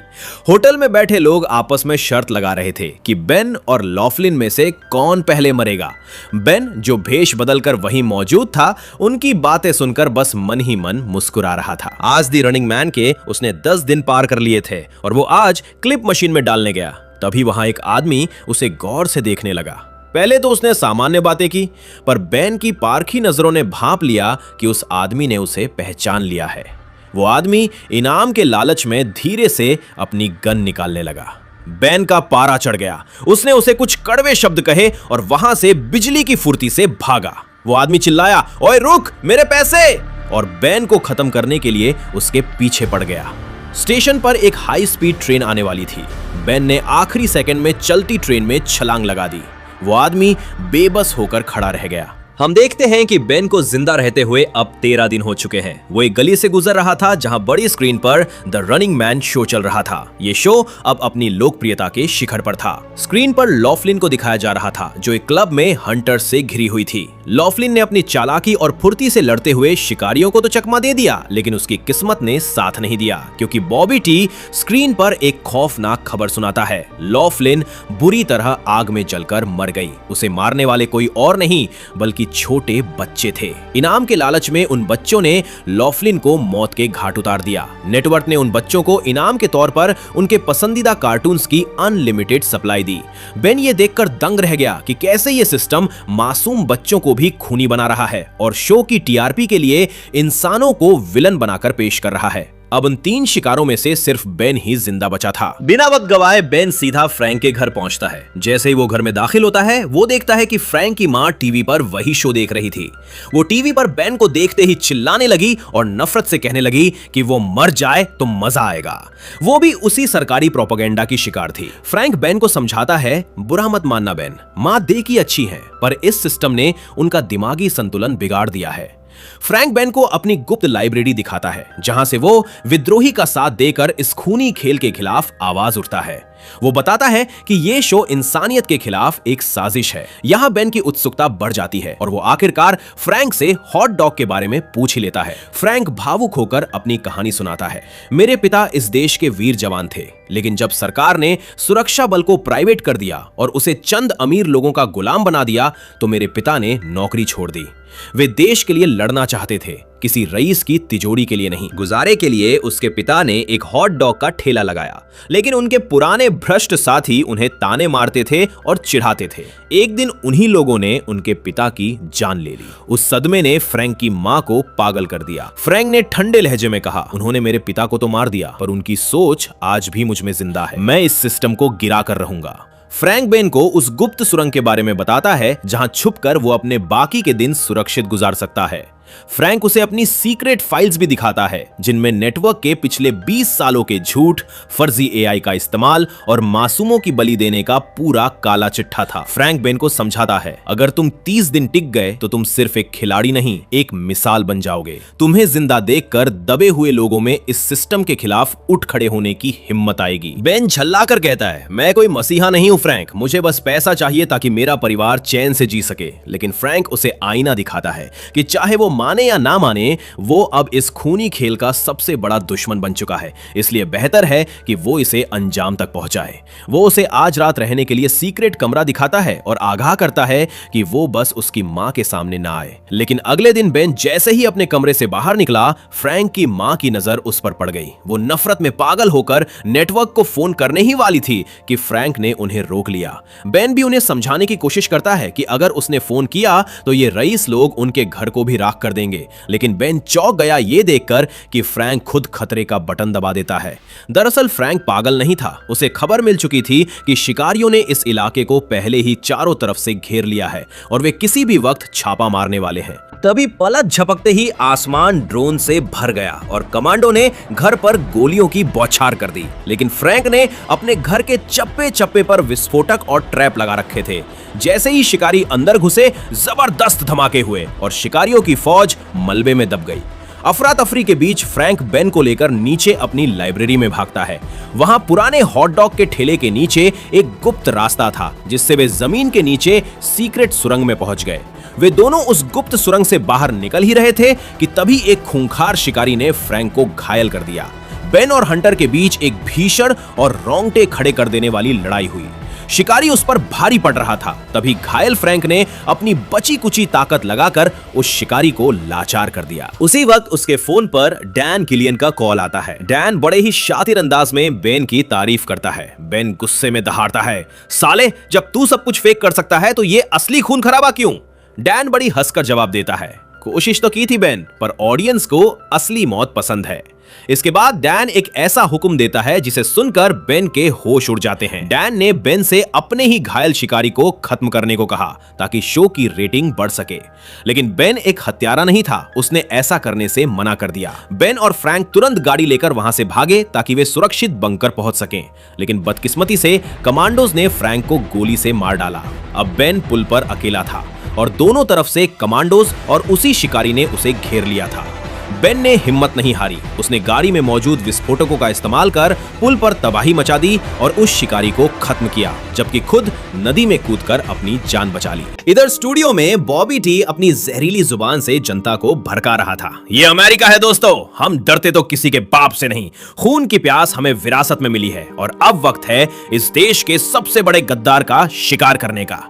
होटल में बैठे लोग आपस में शर्त लगा रहे थे कि बेन और लॉफलिन में से कौन पहले मरेगा। बेन, जो भेष बदलकर वहीं मौजूद था, उनकी बातें सुनकर बस मन ही मन मुस्कुरा रहा था। आज दी रनिंग मैन के उसने 10 दिन पार कर लिए थे और वो आज क्लिप मशीन में डालने गया। तभी वहां एक आदमी उसे गौर से देखने लगा। पहले तो उसने सामान्य बातें की, पर बेन की पारखी नजरों ने भांप लिया कि उस आदमी ने उसे पहचान लिया है। वो आदमी इनाम के लालच में धीरे से अपनी गन निकालने लगा। बेन का पारा चढ़ गया। उसने उसे कुछ कड़वे शब्द कहे और वहां से बिजली की फुर्ती से भागा। वो आदमी चिल्लाया, ओए रुक, मेरे पैसे! और बेन को खत्म करने के लिए उसके पीछे पड़ गया। स्टेशन पर एक हाई स्पीड ट्रेन आने वाली थी। बेन ने आखिरी सेकंड में चलती ट्रेन में छलांग लगा दी। वो आदमी बेबस होकर खड़ा रह गया। हम देखते हैं कि बेन को जिंदा रहते हुए अब 13 दिन हो चुके हैं। वो एक गली से गुजर रहा था जहां बड़ी स्क्रीन पर द रनिंग मैन शो चल रहा था। ये शो अब अपनी लोकप्रियता के शिखर पर था। स्क्रीन पर लॉफलिन को दिखाया जा रहा था, जो एक क्लब में हंटर्स से घिरी हुई थी। लॉफलिन ने अपनी चालाकी और फुर्ती से लड़ते हुए शिकारियों को तो चकमा दे दिया, लेकिन उसकी किस्मत ने साथ नहीं दिया, क्योंकि बॉबी टी स्क्रीन पर एक खौफनाक खबर सुनाता है। लॉफलिन बुरी तरह आग में जलकर मर गई। उसे मारने वाले कोई और नहीं बल्कि छोटे बच्चे थे। इनाम के लालच में उन बच्चों ने लॉफलिन को मौत के घाट उतार दिया। नेटवर्क ने उन बच्चों को इनाम के तौर पर उनके पसंदीदा कार्टून्स की अनलिमिटेड सप्लाई दी। बेन ये देखकर दंग रह गया कि कैसे ये सिस्टम मासूम बच्चों को भी खूनी बना रहा है और शो की टीआरपी के लिए इंसानों को विलन बनाकर पेश कर रहा है। अब उन 3 शिकारों में से सिर्फ बेन ही जिंदा बचा था। बिना वक्त गवाए बेन सीधा फ्रैंक के घर पहुंचता है। जैसे ही वो घर में दाखिल होता है, वो देखता है कि फ्रैंक की मां टीवी पर वही शो देख रही थी। वो टीवी पर बेन को देखते ही चिल्लाने लगी और नफरत से कहने लगी कि वो मर जाए तो मजा आएगा। वो भी उसी सरकारी प्रोपेगेंडा की शिकार थी। फ्रैंक बेन को समझाता है, बुरा मत मानना बेन, मां देखी अच्छी है, पर इस सिस्टम ने उनका दिमागी संतुलन बिगाड़ दिया है। फ्रैंक बेन को अपनी गुप्त लाइब्रेरी दिखाता है, जहां से वो विद्रोही का साथ देकर इस खूनी खेल के खिलाफ आवाज उठता है। वो बताता है कि ये शो इंसानियत के खिलाफ एक साजिश है। यहां बेन की उत्सुकता बढ़ जाती है और वो आखिरकार फ्रैंक से हॉट डॉग के बारे में पूछ ही लेता है। फ्रैंक भावुक होकर अपनी कहानी सुनाता है। मेरे पिता इस देश के वीर जवान थे, लेकिन जब सरकार ने सुरक्षा बल को प्राइवेट कर दिया और उसे चंद अमीर लोगों का गुलाम बना दिया, तो मेरे पिता ने नौकरी छोड़ दी। वे देश के लिए लड़ना चाहते थे, किसी रईस की तिजोरी के लिए नहीं। गुजारे के लिए उसके पिता ने एक हॉट डॉग का ठेला लगाया, लेकिन उनके पुराने भ्रष्ट साथी उन्हें ताने मारते थे और चिढ़ाते थे। एक दिन उन्हीं लोगों ने उनके पिता की जान ले ली। उस सदमे ने फ्रैंक की मां को पागल कर दिया। फ्रैंक ने ठंडे लहजे में कहा, उन्होंने मेरे पिता को तो मार दिया, पर उनकी सोच आज भी मुझ में जिंदा है। मैं इस सिस्टम को गिरा कर रहूंगा। फ्रैंक बेन को उस गुप्त सुरंग के बारे में बताता है, जहां छुपकर वो अपने बाकी के दिन सुरक्षित गुजार सकता है। फ्रैंक उसे अपनी सीक्रेट फाइल्स भी दिखाता है, जिनमें नेटवर्क के पिछले 20 सालों के झूठ, फर्जी एआई का इस्तेमाल और मासूमों की बलि देने का पूरा काला चिट्ठा था। फ्रैंक बेन को समझाता है, अगर तुम 30 दिन टिक गए तो तुम सिर्फ एक खिलाड़ी नहीं, एक मिसाल बन जाओगे। तुम्हें जिंदा देखकर दबे हुए लोगों में इस सिस्टम के खिलाफ उठ खड़े होने की हिम्मत आएगी। बेन झल्लाकर कहता है, मैं कोई मसीहा नहीं हूं फ्रैंक, मुझे बस पैसा चाहिए ताकि मेरा परिवार चैन से जी सके। लेकिन फ्रैंक उसे आईना दिखाता है कि चाहे वो माने या ना माने, वो अब इस खूनी खेल का सबसे बड़ा दुश्मन बन चुका है, इसलिए बेहतर है कि वो इसे अंजाम तक पहुंचाए। वो उसे आज रात रहने के लिए सीक्रेट कमरा दिखाता है और आगाह करता है कि वो बस उसकी मां के सामने ना आए। लेकिन अगले दिन बेन जैसे ही अपने कमरे से बाहर निकला, फ्रैंक की मां की नजर उस पर पड़ गई। वो नफरत में पागल होकर नेटवर्क को फोन करने ही वाली थी कि फ्रैंक ने उन्हें रोक लिया। बेन भी उन्हें समझाने की कोशिश करता है कि अगर उसने फोन किया तो ये रईस लोग उनके घर को भी राख कर देंगे, लेकिन बेन चौंक गया ये देखकर कि फ्रैंक खुद खतरे का बटन दबा देता है। दरअसल फ्रैंक पागल नहीं था, उसे खबर मिल चुकी थी कि शिकारियों ने इस इलाके को पहले ही चारों तरफ से घेर लिया है और वे किसी भी वक्त छापा मारने वाले हैं। तभी पलक झपकते ही आसमान ड्रोन से भर गया और कमांडो ने घर पर गोलियों की बौछार कर दी। लेकिन फ्रैंक ने अपने घर के चप्पे चप्पे पर विस्फोटक और ट्रैप लगा रखे थे। जैसे ही शिकारी अंदर घुसे, जबरदस्त धमाके हुए और शिकारियों की फौज मलबे में दब गई। अफरा तफरी के बीच फ्रैंक बेन को लेकर नीचे अपनी लाइब्रेरी में भागता है। वहां पुराने हॉट डॉग के ठेले के नीचे एक गुप्त रास्ता था, जिससे वे जमीन के नीचे सीक्रेट सुरंग में पहुंच गए। वे दोनों उस गुप्त सुरंग से बाहर निकल ही रहे थे कि तभी एक खूंखार शिकारी ने फ्रैंक को घायल कर दिया। बेन और हंटर के बीच एक भीषण और रोंगटे खड़े कर देने वाली लड़ाई हुई। शिकारी उस पर भारी पड़ रहा था। तभी घायल फ्रैंक ने अपनी बची कुची ताकत लगाकर उस शिकारी को लाचार कर दिया। उसी वक्त उसके फोन पर डैन किलियन का कॉल आता है। डैन बड़े ही शातिर अंदाज में बेन की तारीफ करता है। बेन गुस्से में दहाड़ता है, साले जब तू सब कुछ फेक कर सकता है तो ये असली खून खराबा क्यों? डैन बड़ी हंसकर जवाब देता है, कोशिश तो की थी बेन, पर ऑडियंस को असली मौत पसंद है। इसके बाद डैन एक ऐसा हुक्म देता है जिसे सुनकर बेन के होश उड़ जाते हैं। डैन ने बेन से अपने ही घायल शिकारी को खत्म करने को कहा ताकि शो की रेटिंग बढ़ सके, लेकिन बेन एक हत्यारा नहीं था, उसने ऐसा करने से मना कर दिया। बेन और फ्रैंक तुरंत गाड़ी लेकर वहां से भागे ताकि वे सुरक्षित बंकर पहुंच सकें, लेकिन बदकिस्मती से कमांडोज ने फ्रैंक को गोली से मार डाला। अब बेन पुल पर अकेला था और दोनों तरफ से कमांडोज और उसी शिकारी ने उसे घेर लिया था। बेन ने हिम्मत नहीं हारी, उसने गाड़ी में मौजूद विस्फोटकों का इस्तेमाल कर पुल पर तबाही मचा दी और उस शिकारी को खत्म किया, जबकि खुद नदी में कूदकर अपनी जान बचा ली। इधर स्टूडियो में बॉबी टी अपनी जहरीली जुबान से जनता को भड़का रहा था। ये अमेरिका है दोस्तों, हम डरते तो किसी के बाप से नहीं, खून की प्यास हमें विरासत में मिली है और अब वक्त है इस देश के सबसे बड़े गद्दार का शिकार करने का।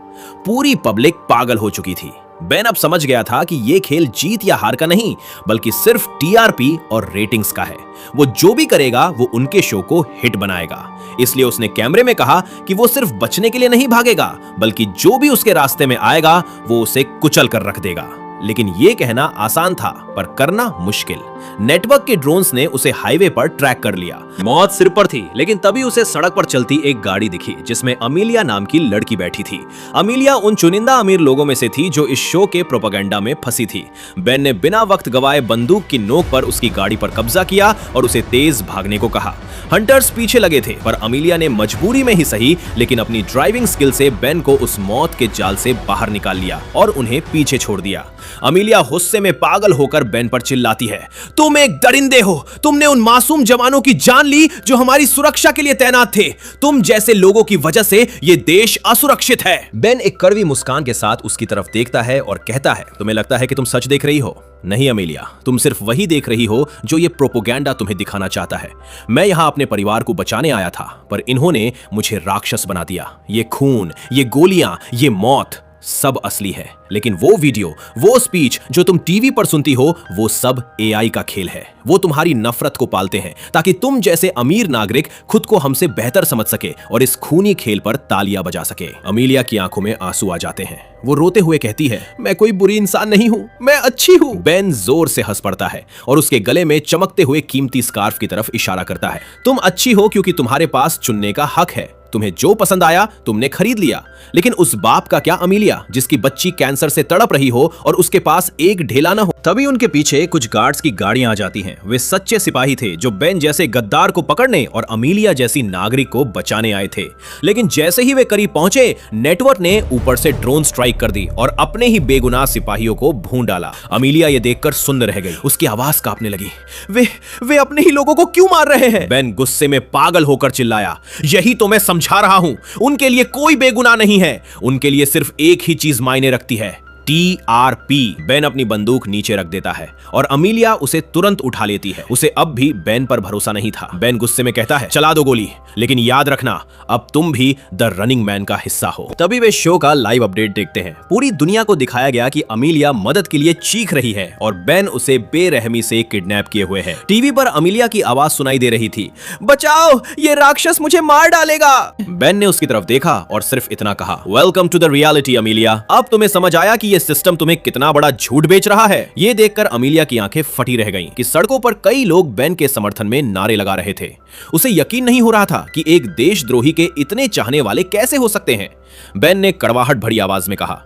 पूरी पब्लिक पागल हो चुकी थी। बेन अब समझ गया था कि यह खेल जीत या हार का नहीं, बल्कि सिर्फ टीआरपी और रेटिंग्स का है। वो जो भी करेगा वो उनके शो को हिट बनाएगा। इसलिए उसने कैमरे में कहा कि वो सिर्फ बचने के लिए नहीं भागेगा, बल्कि जो भी उसके रास्ते में आएगा वो उसे कुचल कर रख देगा। लेकिन यह कहना आसान था, पर करना मुश्किल। नेटवर्क के ड्रोन्स ने उसे हाईवे पर ट्रैक कर लिया। मौत सिर पर थी, लेकिन तभी उसे सड़क पर चलती एक गाड़ी दिखी जिसमें अमीलिया नाम की लड़की बैठी थी। अमीलिया उन चुनिंदा अमीर लोगों में से थी जो इस शो के प्रोपेगेंडा में फंसी थी। बेन ने बिना वक्त गवाए बंदूक की नोक पर उसकी गाड़ी पर कब्जा किया और उसे तेज भागने को कहा। हंटर्स पीछे लगे थे, पर अमीलिया ने मजबूरी में ही सही, लेकिन अपनी ड्राइविंग स्किल से बेन को उस मौत के जाल से बाहर निकाल लिया और उन्हें पीछे छोड़ दिया। अमीलिया गुस्से में पागल होकर बेन पर चिल्लाती है, तुम एक दरिंदे हो, तुमने उन मासूम जवानों की जान ली जो हमारी सुरक्षा के लिए तैनात थे। तुम जैसे लोगों की वजह से ये देश असुरक्षित है। बेन एक कड़वी मुस्कान के साथ उसकी तरफ देखता है और कहता है, तुम्हें लगता है कि तुम सच देख रही हो? नहीं अमीलिया, तुम सिर्फ वही देख रही हो जो ये प्रोपोगेंडा तुम्हें दिखाना चाहता है। मैं यहाँ अपने परिवार को बचाने आया था, पर इन्होंने मुझे राक्षस बना दिया। ये खून, ये गोलियां, ये मौत सब असली है, लेकिन वो वीडियो, वो स्पीच जो तुम टीवी पर सुनती हो, वो सब एआई का खेल है। वो तुम्हारी नफरत को पालते हैं ताकि तुम जैसे अमीर नागरिक खुद को हमसे बेहतर समझ सके और इस खूनी खेल पर तालियां बजा सके। अमीलिया की आंखों में आंसू आ जाते हैं। वो रोते हुए कहती है, मैं कोई बुरी इंसान नहीं हूं, मैं अच्छी हूं। बेन जोर से हंस पड़ता है और उसके गले में चमकते हुए कीमती स्कार्फ की तरफ इशारा करता है। तुम अच्छी हो क्योंकि तुम्हारे पास चुनने का हक है। तुम्हें जो पसंद आया तुमने खरीद लिया, लेकिन उस बाप का क्या अमीलिया, जिसकी बच्ची कैंसर से तड़प रही हो और उसके पास एक ढेला ना हो। तभी उनके पीछे कुछ गार्ड्स की गाड़ियां आ जाती हैं। वे सच्चे सिपाही थे जो बेन जैसे गद्दार को पकड़ने और अमीलिया जैसी नागरिक को बचाने आए थे। लेकिन जैसे ही वे करीब पहुंचे, नेटवर्क ने ऊपर से ड्रोन स्ट्राइक कर दी और अपने ही बेगुनाह सिपाहियों को भून डाला। अमीलिया ये देखकर सुन्न रह गई। उसकी आवाज कांपने लगी। वे अपने ही लोगों को क्यों मार रहे हैं? बेन गुस्से में पागल होकर चिल्लाया, यही तो मैं समझा रहा हूं। उनके लिए कोई बेगुनाह नहीं है। उनके लिए सिर्फ एक ही चीज मायने रखती है, TRP। बेन अपनी बंदूक नीचे रख देता है और अमीलिया उसे तुरंत उठा लेती है। उसे अब भी बेन पर भरोसा नहीं था। बेन गुस्से में कहता है, चला दो गोली, लेकिन याद रखना अब तुम भी द रनिंग मैन का हिस्सा हो। तभी वे शो का लाइव अपडेट देखते हैं। पूरी दुनिया को दिखाया गया कि अमीलिया मदद के लिए चीख रही है और बेन उसे बेरहमी से किडनैप किए हुए है। टीवी पर अमीलिया की आवाज सुनाई दे रही थी, बचाओ, ये राक्षस मुझे मार डालेगा। बेन ने उसकी तरफ देखा और सिर्फ इतना कहा, welcome to the reality Amelia. अब तुम्हें समझ आया कि ये सिस्टम तुम्हें कितना बड़ा झूठ बेच रहा है। ये देखकर अमीलिया की आंखें फटी रह गईं कि सड़कों पर कई लोग बेन के समर्थन में नारे लगा रहे थे। उसे यकीन नहीं हो रहा था कि एक देशद्रोही के इतने चाहने वाले कैसे हो सकते हैं। बेन ने कड़वाहट भरी आवाज में कहा,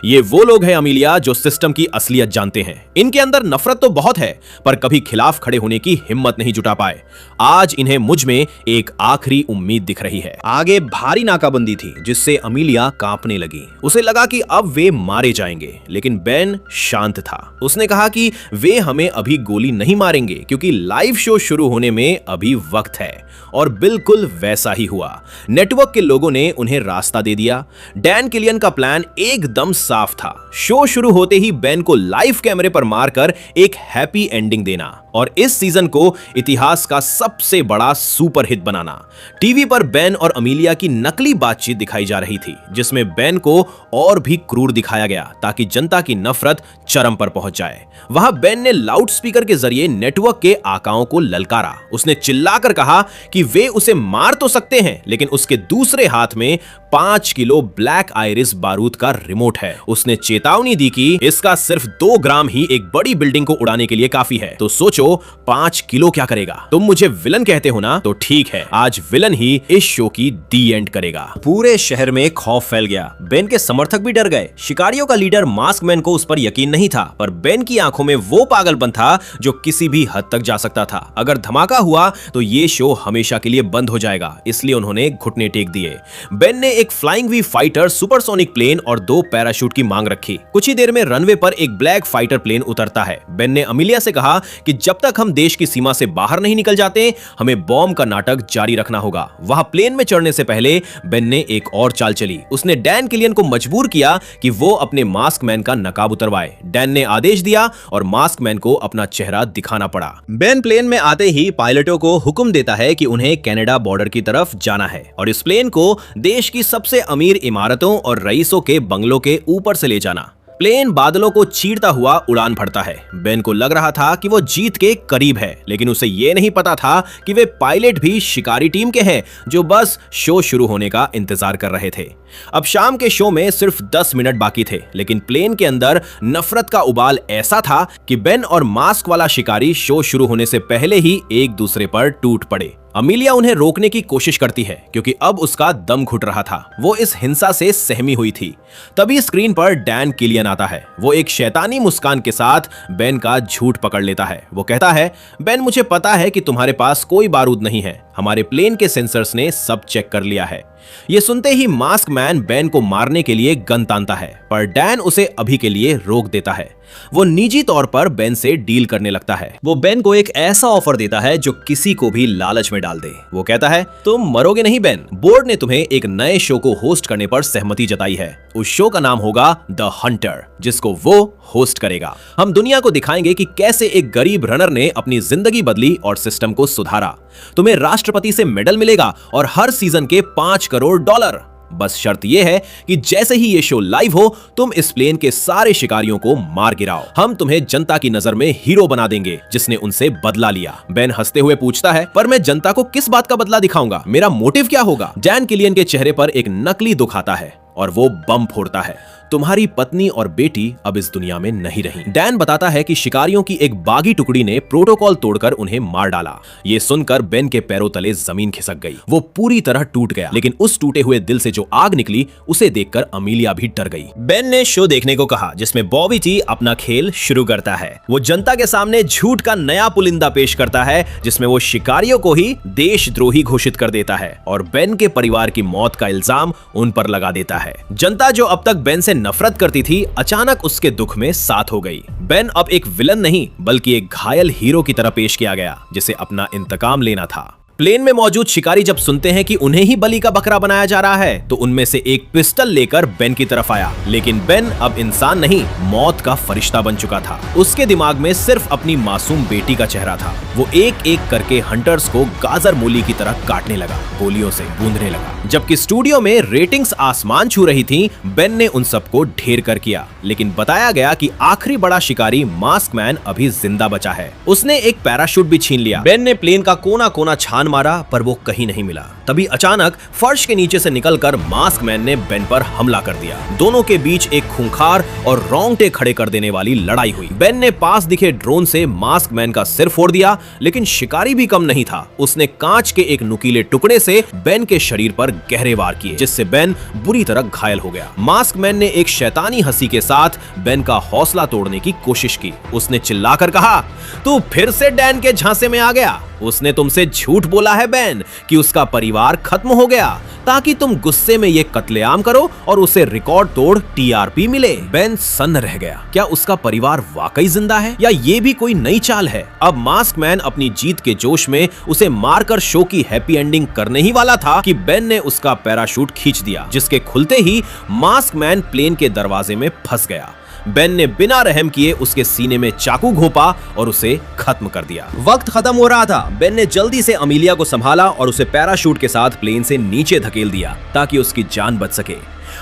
ये वो लोग हैं अमीलिया जो सिस्टम की असलियत जानते हैं। इनके अंदर नफरत तो बहुत है पर कभी खिलाफ खड़े होने की हिम्मत नहीं जुटा पाए। आज इन्हें मुझ में एक आखिरी उम्मीद दिख रही है। आगे भारी नाकाबंदी थी जिससे अमीलिया कांपने लगी। उसे लगा कि अब वे मारे जाएंगे, लेकिन बेन शांत था। उसने कहा कि वे हमें अभी गोली नहीं मारेंगे क्योंकि लाइव शो शुरू होने में अभी वक्त है। और बिल्कुल वैसा ही हुआ। नेटवर्क के लोगों ने उन्हें रास्ता दे दिया। डैन किलियन का प्लान एकदम साफ था। शो शुरू होते ही बेन को लाइव कैमरे पर मारकर एक हैप्पी एंडिंग देना और इस सीजन को इतिहास का सबसे बड़ा सुपर हिट बनाना। टीवी पर बेन और अमीलिया की नकली बातचीत दिखाई जा रही थी जिसमें बेन को और भी क्रूर दिखाया गया ताकि जनता की नफरत चरम पर पहुंच जाए। वहां बेन ने लाउडस्पीकर के जरिए नेटवर्क के आकाओं को ललकारा। उसने चिल्लाकर कहा कि वे उसे मार तो सकते हैं लेकिन उसके दूसरे हाथ में 5 किलो ब्लैक आयरिस बारूद का रिमोट है। उसने चेतावनी दी कि इसका सिर्फ 2 ग्राम ही एक बड़ी बिल्डिंग को उड़ाने के लिए काफी है। तो सोचो 5 किलो क्या करेगा। तुम मुझे विलन कहते हो ना, तो ठीक है, आज विलन ही इस शो की दी एंड करेगा। पूरे शहर में खौफ फैल गया। बेन के समर्थक भी डर गए। शिकारियों का लीडर मास्क मैन को उस पर यकीन नहीं था, पर बेन की आंखों में वो पागलपन था जो किसी भी हद तक जा सकता था। अगर धमाका हुआ तो ये शो हमेशा के लिए बंद हो जाएगा, इसलिए उन्होंने घुटने टेक दिए। बेन ने एक flying V fighter, supersonic plane और 2 पैराशूट की मांग रखी। कुछ ही देर में रनवे पर एक ब्लैक फाइटर प्लेन उतरता है। बेन ने अमीलिया से कहा कि जब तक हम देश की सीमा से बाहर नहीं निकल जाते, हमें बॉम्ब का नाटक जारी रखना होगा। वहां प्लेन में चढ़ने से पहले बेन ने एक और चाल चली। उसने डैन किलियन को मजबूर किया कि वो अपने मास्क मैन का नकाब उतरवाए। डैन ने आदेश दिया और मास्क मैन को अपना चेहरा दिखाना पड़ा। बेन प्लेन में आते ही पायलटों को हुक्म देता है कि उन्हें कनाडा बॉर्डर की तरफ जाना है और इस प्लेन को देश की सबसे अमीर इमारतों और रईसों के बंगलों के ऊपर से ले जाना। प्लेन बादलों को चीरता हुआ उड़ान भरता है। बेन को लग रहा था कि वो जीत के करीब है, लेकिन उसे ये नहीं पता था कि वे पायलट भी शिकारी टीम के हैं जो बस शो शुरू होने का इंतजार कर रहे थे। अब शाम के शो में सिर्फ 10 मिनट बाकी थे, लेकिन प्लेन के अंदर नफरत का उबाल ऐसा था कि बेन और मास्क वाला शिकारी शो शुरू होने से पहले ही एक दूसरे पर टूट पड़े। अमीलिया उन्हें रोकने की कोशिश करती है क्योंकि अब उसका दम घुट रहा था। वो इस हिंसा से सहमी हुई थी। तभी स्क्रीन पर डैन किलियन आता है। वो एक शैतानी मुस्कान के साथ बेन का झूठ पकड़ लेता है। वो कहता है, बेन, मुझे पता है कि तुम्हारे पास कोई बारूद नहीं है। हमारे प्लेन के सेंसर्स ने सब चेक कर लिया है। ये सुनते ही मास्क मैन बेन को मारने के लिए गन तानता है, पर डैन उसे अभी के लिए रोक देता है। वो निजी तौर पर बेन से डील करने लगता है। वो बेन को एक ऐसा ऑफर देता है जो किसी को भी लालच में डाल दे। वो कहता है, तुम मरोगे नहीं बेन। बोर्ड ने तुम्हें एक नए शो को होस्ट करने पर सहमति जताई है। उस शो का नाम होगा द हंटर, जिसको वो होस्ट करेगा। हम दुनिया को दिखाएंगे कि कैसे एक गरीब रनर ने अपनी जिंदगी बदली और सिस्टम को सुधारा। तुम्हें राष्ट्रपति से मेडल मिलेगा और हर सीजन के $5 करोड़। बस शर्त यह है कि जैसे ही ये शो लाइव हो, तुम इस प्लेन के सारे शिकारियों को मार गिराओ। हम तुम्हें जनता की नजर में हीरो बना देंगे जिसने उनसे बदला लिया। बेन हंसते हुए पूछता है, पर मैं जनता को किस बात का बदला दिखाऊंगा? मेरा मोटिव क्या होगा? डैन किलियन के चेहरे पर एक नकली दुख आता है और वो बम फोड़ता है। तुम्हारी पत्नी और बेटी अब इस दुनिया में नहीं रही। डैन बताता है कि शिकारियों की एक बागी टुकड़ी ने प्रोटोकॉल तोड़कर उन्हें मार डाला। ये सुनकर बेन के पैरों तले जमीन खिसक गई। वो पूरी तरह टूट गया, लेकिन उस टूटे हुए दिल से जो आग निकली उसे देखकर अमीलिया भी डर गई। बेन ने शो देखने को कहा जिसमें बॉबी टी अपना खेल शुरू करता है। वो जनता के सामने झूठ का नया पुलिंदा पेश करता है जिसमें वो शिकारियों को ही देशद्रोही घोषित कर देता है और बेन के परिवार की मौत का इल्जाम उन पर लगा देता है। जनता जो अब तक बेन से नफरत करती थी, अचानक उसके दुख में साथ हो गई। बेन अब एक विलन नहीं बल्कि एक घायल हीरो की तरह पेश किया गया जिसे अपना इंतकाम लेना था। प्लेन में मौजूद शिकारी जब सुनते हैं कि उन्हें ही बलि का बकरा बनाया जा रहा है तो उनमें से एक पिस्टल लेकर बेन की तरफ आया। लेकिन बेन अब इंसान नहीं, मौत का फरिश्ता बन चुका था। उसके दिमाग में सिर्फ अपनी मासूम बेटी का चेहरा था। वो एक एक करके हंटर्स को गाजर मूली की तरह काटने लगा, गोलियों से बूंदने लगा। जबकि स्टूडियो में रेटिंग्स आसमान छू रही थी, बेन ने उन सबको ढेर कर किया। लेकिन बताया गया कि आखिरी बड़ा शिकारी मास्क मैन अभी जिंदा बचा है। उसने एक पैराशूट भी छीन लिया। बेन ने प्लेन का कोना कोना छान मारा पर वो कहीं नहीं मिला। तभी अचानक फर्श के नीचे से निकलकर मास्क मैन ने बेन पर हमला कर दिया। दोनों के बीच एक खूंखार और रोंगटे खड़े कर देने वाली लड़ाई हुई। बेन ने पास दिखे ड्रोन से मास्क मैन का सिर फोड़ दिया, लेकिन शिकारी भी कम नहीं था। उसने कांच के एक नुकीले टुकड़े से बेन के शरीर पर गहरे वार किए, जिससे बेन बुरी तरह घायल हो गया। मास्क मैन ने एक शैतानी हंसी के साथ बेन का हौसला तोड़ने की कोशिश की। उसने चिल्लाकर कहा, तू फिर से डैन के झांसे में आ गया। उसने तुमसे झूठ बोला है बेन कि उसका परिवार खत्म हो गया ताकि तुम गुस्से में ये कत्लेआम करो और उसे रिकॉर्ड तोड़ टीआरपी मिले। बेन सन्न रह गया। क्या उसका परिवार वाकई जिंदा है या ये भी कोई नई चाल है? अब मास्क मैन अपनी जीत के जोश में उसे मारकर शो की हैप्पी एंडिंग करने ही वाला था कि बेन ने उसका पैराशूट खींच दिया, जिसके खुलते ही मास्क मैन प्लेन के दरवाजे में फंस गया। बेन ने बिना रहम किए उसके सीने में चाकू घोंपा और उसे खत्म कर दिया। वक्त खत्म हो रहा था। बेन ने जल्दी से अमीलिया को संभाला और उसे पैराशूट के साथ प्लेन से नीचे धकेल दिया ताकि उसकी जान बच सके।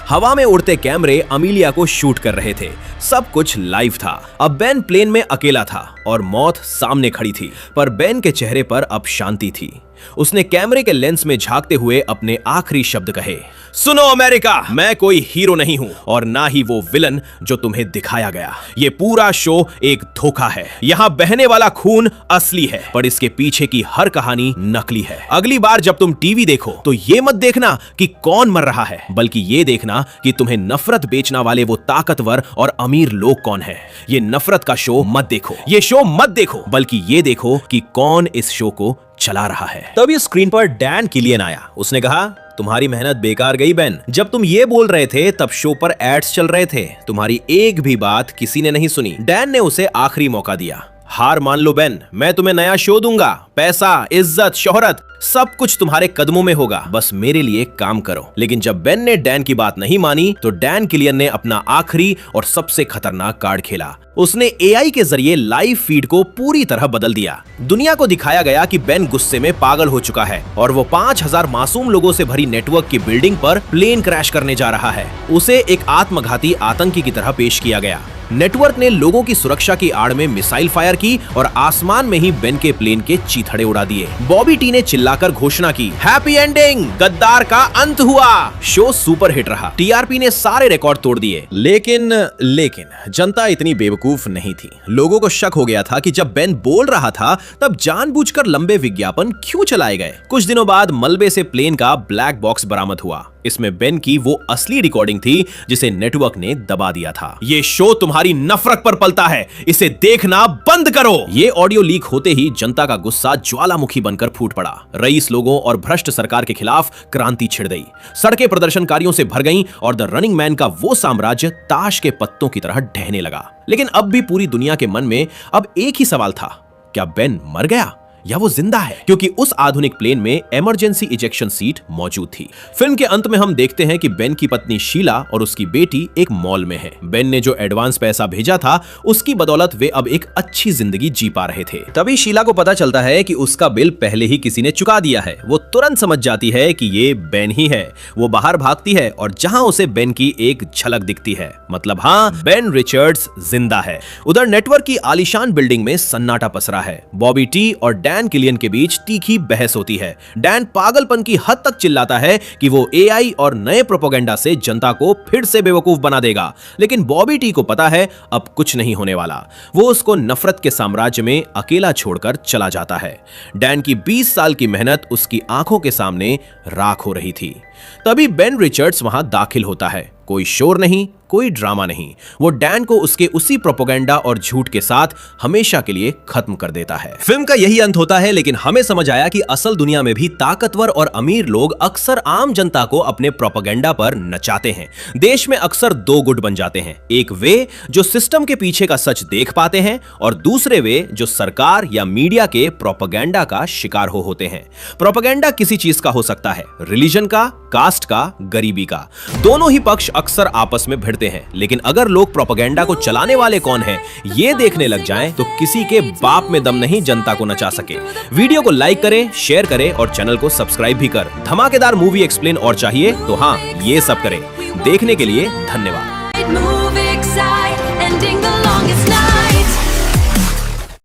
हवा में उड़ते कैमरे अमीलिया को शूट कर रहे थे। सब कुछ लाइव था। अब बेन प्लेन में अकेला था और मौत सामने खड़ी थी, पर बेन के चेहरे पर अब शांति थी। उसने कैमरे के लेंस में झांकते हुए अपने आखिरी शब्द कहे, सुनो अमेरिका, मैं कोई हीरो नहीं हूं और ना ही वो विलन जो तुम्हें दिखाया गया। ये पूरा शो एक धोखा है। यहाँ बहने वाला खून असली है, पर इसके पीछे की हर कहानी नकली है। अगली बार जब तुम टीवी देखो तो ये मत देखना कि कौन मर रहा है, बल्कि ये देखना कि तुम्हें नफरत बेचना वाले वो ताकतवर और अमीर लोग कौन है। ये नफरत का शो मत देखो, ये शो मत देखो, बल्कि ये देखो कि कौन इस शो को चला रहा है। तभी स्क्रीन पर डैन किलियन आया। उसने कहा, तुम्हारी मेहनत बेकार गई बेन। जब तुम ये बोल रहे थे तब शो पर एड्स चल रहे थे। तुम्हारी एक भी बात किसी ने नहीं सुनी। डैन ने उसे आखिरी मौका दिया। हार मान लो बेन, मैं तुम्हें नया शो दूंगा। पैसा, इज्जत, शोहरत सब कुछ तुम्हारे कदमों में होगा, बस मेरे लिए काम करो। लेकिन जब बेन ने डैन की बात नहीं मानी तो डैन किलियन ने अपना आखिरी और सबसे खतरनाक कार्ड खेला। उसने एआई के जरिए लाइव फीड को पूरी तरह बदल दिया। दुनिया को दिखाया गया कि बेन गुस्से में पागल हो चुका है और वो 5000 मासूम लोगों से भरी नेटवर्क की बिल्डिंग पर प्लेन क्रैश करने जा रहा है। उसे एक आत्मघाती आतंकी की तरह पेश किया गया। नेटवर्क ने लोगों की सुरक्षा की आड़ में मिसाइल फायर की और आसमान में ही बेन के प्लेन के चीथड़े उड़ा दिए। बॉबी टी ने चिल्लाकर घोषणा की, हैप्पी एंडिंग, गद्दार का अंत हुआ। शो सुपर हिट रहा। टीआरपी ने सारे रिकॉर्ड तोड़ दिए। लेकिन जनता इतनी बेवकूफ नहीं थी। लोगों को शक हो गया था कि जब बेन बोल रहा था तब जानबूझकर लंबे विज्ञापन क्यों चलाए गए। कुछ दिनों बाद मलबे से प्लेन का ब्लैक बॉक्स बरामद हुआ। इसमें बेन की वो असली रिकॉर्डिंग थी जिसे नेटवर्क ने दबा दिया था। ये शो तुम्हारी नफरत पर पलता है, इसे देखना बंद करो। ये ऑडियो लीक होते ही जनता का गुस्सा ज्वालामुखी बनकर फूट पड़ा। रईस लोगों और भ्रष्ट सरकार के खिलाफ क्रांति छिड़ गई। सड़कें प्रदर्शनकारियों से भर गईं और द रनिंग मैन का वो साम्राज्य ताश के पत्तों की तरह ढहने लगा। लेकिन अब भी पूरी दुनिया के मन में अब एक ही सवाल था, क्या बेन मर गया या वो जिंदा है? क्योंकि उस आधुनिक प्लेन में इमरजेंसी इजेक्शन सीट मौजूद थी। फिल्म के अंत में हम देखते हैं कि बेन की पत्नी शीला और उसकी बेटी एक मॉल में है। बेन ने जो एडवांस पैसा भेजा था उसकी बदौलत वे अब एक अच्छी जिंदगी जी पा रहे थे। तभी शीला को पता चलता है कि उसका बिल पहले ही किसी ने चुका दिया है। वो तुरंत समझ जाती है कि ये बेन ही है। वो बाहर भागती है और जहां उसे बेन की एक झलक दिखती है, मतलब हाँ, बेन रिचर्ड्स जिंदा है। उधर नेटवर्क की आलीशान बिल्डिंग में सन्नाटा पसरा है। बॉबी टी और डैन किलियन के बीच तीखी बहस होती है। डैन पागलपन की हद तक चिल्लाता है कि वो एआई और नए प्रोपेगेंडा से जनता को फिर से बेवकूफ बना देगा, लेकिन बॉबी टी को पता है अब कुछ नहीं होने वाला। वो उसको नफरत के साम्राज्य में अकेला छोड़कर चला जाता है। डैन की 20 साल की मेहनत उसकी आंखों के सामने राख हो रही थी। तभी बेन रिचर्ड्स वहां दाखिल होता है। कोई शोर नहीं, कोई ड्रामा नहीं, वो डैन को उसके उसी प्रोपेगेंडा और झूठ के साथ हमेशा के लिए खत्म कर देता है। फिल्म का यही अंत होता है, लेकिन हमें समझ आया कि असल दुनिया में भी ताकतवर और अमीर लोग अक्सर आम जनता को अपने प्रोपेगेंडा पर नचाते हैं। देश में अक्सर दो गुट बन जाते हैं, एक वे जो सिस्टम के पीछे का सच देख पाते हैं और दूसरे वे जो सरकार या मीडिया के प्रोपेगेंडा का शिकार होते हैं। प्रोपेगेंडा किसी चीज का हो सकता है, रिलीजन का, कास्ट का, गरीबी का। दोनों ही पक्ष अक्सर आपस में भिड़ते हैं, लेकिन अगर लोग प्रोपेगेंडा को चलाने वाले कौन हैं, ये देखने लग जाएं, तो किसी के बाप में दम नहीं जनता को नचा सके। वीडियो को लाइक करें, शेयर करें और चैनल को सब्सक्राइब भी कर। धमाकेदार मूवी एक्सप्लेन और चाहिए तो हाँ, ये सब करें। देखने के लिए धन्यवाद।